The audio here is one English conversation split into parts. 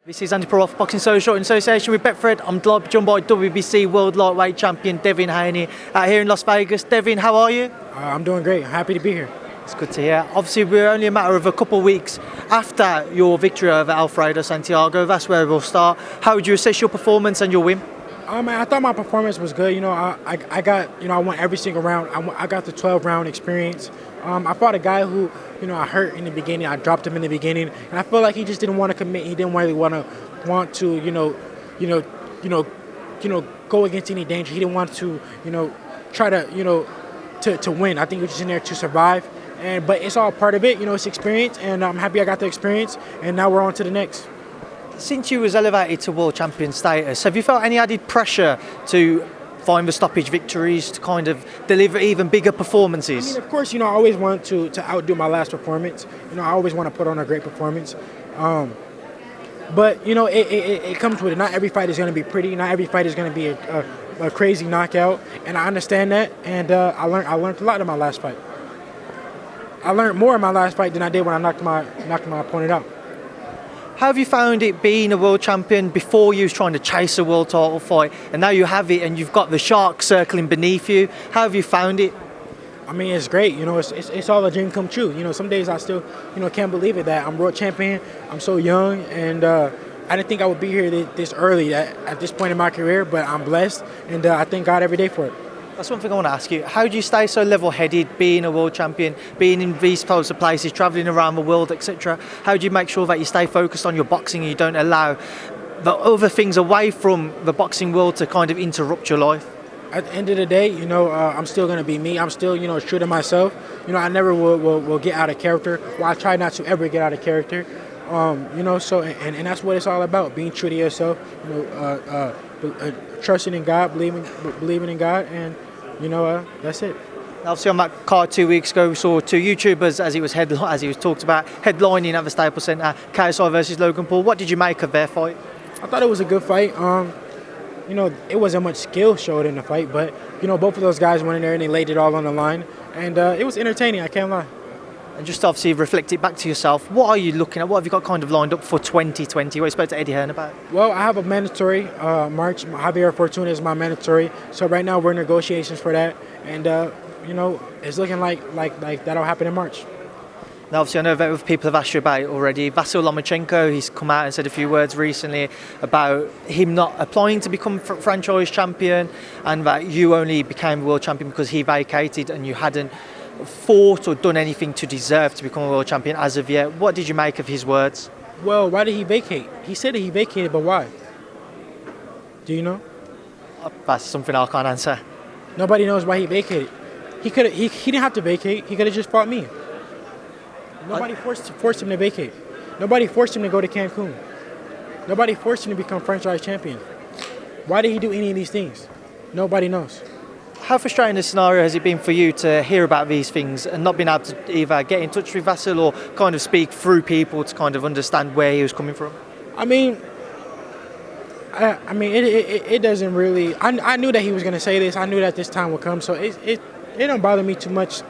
This is Andy Peroff, Boxing Social in association with Betfred. I'm joined by WBC World Lightweight Champion Devin Haney out here in Las Vegas. Devin, how are you? I'm doing great. Happy to be here. It's good to hear. Obviously, we're only a matter of a couple of weeks after your victory over Alfredo Santiago. That's where we'll start. How would you assess your performance and your win? I thought my performance was good. I got, I won every single round. I got the 12-round experience. I fought a guy who, I hurt in the beginning. I dropped him in the beginning, and I feel like he just didn't want to commit. He didn't really want to, go against any danger. He didn't want to, try to, to win. I think he was just in there to survive. But it's all part of it. It's experience, and I'm happy I got the experience. And now we're on to the next. Since you was elevated to world champion status, have you felt any added pressure to find the stoppage victories, to kind of deliver even bigger performances? Of course, I always want to outdo my last performance. I always want to put on a great performance. But it comes with it. Not every fight is going to be pretty. Not every fight is going to be a crazy knockout, and I understand that. And I learned a lot in my last fight. I learned more in my last fight than I did when I knocked my opponent out. How have you found it being a world champion? Before you was trying to chase a world title fight, and now you have it and you've got the shark circling beneath you. How have you found it? It's great. It's all a dream come true. Some days I still, can't believe it that I'm world champion. I'm so young, and I didn't think I would be here this early at this point in my career, but I'm blessed, and I thank God every day for it. That's one thing I want to ask you. How do you stay so level-headed, being a world champion, being in these types of places, travelling around the world, etc.? How do you make sure that you stay focused on your boxing and you don't allow the other things away from the boxing world to kind of interrupt your life? At the end of the day, I'm still going to be me. I'm still, true to myself. I never will get out of character. Well, I try not to ever get out of character. So that's what it's all about, being true to yourself, trusting in God, believing in God, and that's it. Obviously, on that card 2 weeks ago, we saw two YouTubers, as he was talked about, headlining at the Staples Center, KSI versus Logan Paul. What did you make of their fight? I thought it was a good fight. It wasn't much skill showed in the fight, but both of those guys went in there and they laid it all on the line, and it was entertaining. I can't lie. And just obviously reflect it back to yourself. What are you looking at? What have you got kind of lined up for 2020? What are you spoke to Eddie Hearn about? Well, I have a mandatory March. Javier Fortuna is my mandatory. So right now we're in negotiations for that, and it's looking like that'll happen in March. Now, obviously, I know that people have asked you about it already. Lomachenko, he's come out and said a few words recently about him not applying to become franchise champion, and that you only became world champion because he vacated and you hadn't fought or done anything to deserve to become a world champion as of yet. What did you make of his words? Well, why did he vacate? He said that he vacated, but why? Do you know? That's something I can't answer. Nobody knows why he vacated. He didn't have to vacate. He could have just fought me. Nobody forced him to vacate. Nobody forced him to go to Cancun. Nobody forced him to become franchise champion. Why did he do any of these things? Nobody knows. How frustrating a scenario has it been for you to hear about these things and not being able to either get in touch with Vasil or kind of speak through people to kind of understand where he was coming from? It doesn't really. I knew that he was going to say this. I knew that this time would come, so it don't bother me too much.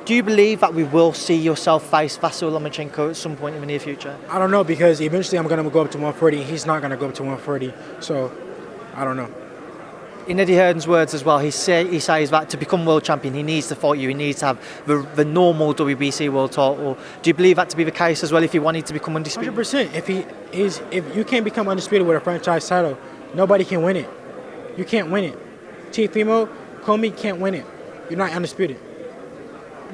Do you believe that we will see yourself face Vasil Lomachenko at some point in the near future? I don't know, because eventually I'm going to go up to 140. He's not going to go up to 140, so I don't know. In Eddie Hearn's words as well, he says that to become world champion, he needs to fight you. He needs to have the normal WBC world title. Do you believe that to be the case as well if he wanted to become undisputed? 100%. If you can't become undisputed with a franchise title, nobody can win it. You can't win it. Teofimo, Comey can't win it. You're not undisputed.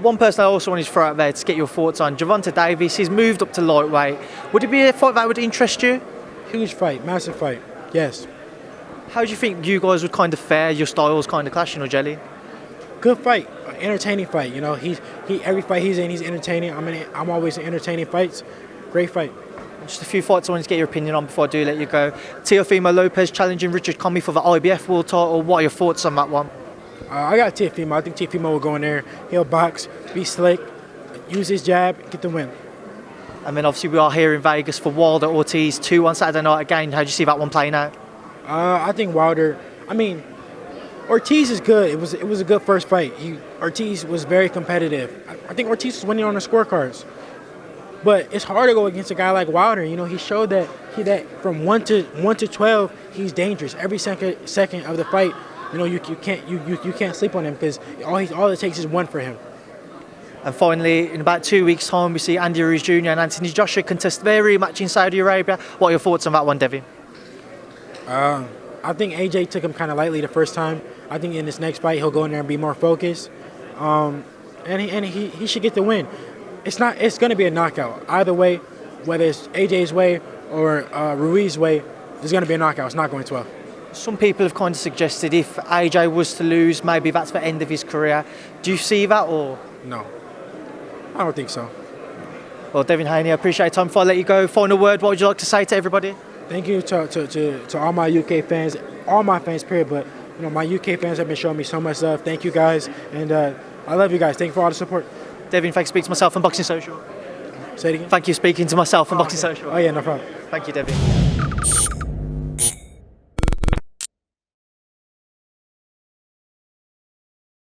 One person I also wanted to throw out there to get your thoughts on, Gervonta Davis. He's moved up to lightweight. Would it be a fight that would interest you? Huge fight, massive fight. Yes. How do you think you guys would kind of fare? Your styles kind of clashing or jelly? Good fight, entertaining fight. Every fight he's in, he's entertaining. I'm always in entertaining fights. Great fight. Just a few fights I wanted to get your opinion on before I do let you go. Teofimo Lopez challenging Richard Comey for the IBF world title. What are your thoughts on that one? I got Teofimo. I think Teofimo will go in there. He'll box, be slick, use his jab, get the win. And then obviously we are here in Vegas for Wilder-Ortiz 2 on Saturday night again. How do you see that one playing out? I think Wilder. Ortiz is good. It was a good first fight. Ortiz was very competitive. I think Ortiz was winning on the scorecards. But it's hard to go against a guy like Wilder. You know, he showed that from 1 to 12, he's dangerous. Every second of the fight, you know, you can't sleep on him because all it takes is one for him. And finally, in about 2 weeks' time, we see Andy Ruiz Jr. and Anthony Joshua contest their rematch in Saudi Arabia. What are your thoughts on that one, Devin? I think AJ took him kind of lightly the first time. I think in this next fight, he'll go in there and be more focused. And he should get the win. It's going to be a knockout. Either way, whether it's AJ's way or Ruiz's way, there's going to be a knockout. It's not going 12. Some people have kind of suggested if AJ was to lose, maybe that's the end of his career. Do you see that, or? No, I don't think so. Well, Devin Haney, I appreciate your time. Before I let you go, final word, what would you like to say to everybody? Thank you to all my UK fans, all my fans, period. But you know, my UK fans have been showing me so much love. Thank you guys, and I love you guys. Thank you for all the support. Devin, thanks for speaking to myself on Boxing Social. Say it again. Thank you for speaking to myself on Boxing Social. Oh yeah, no problem. Thank you, Devin.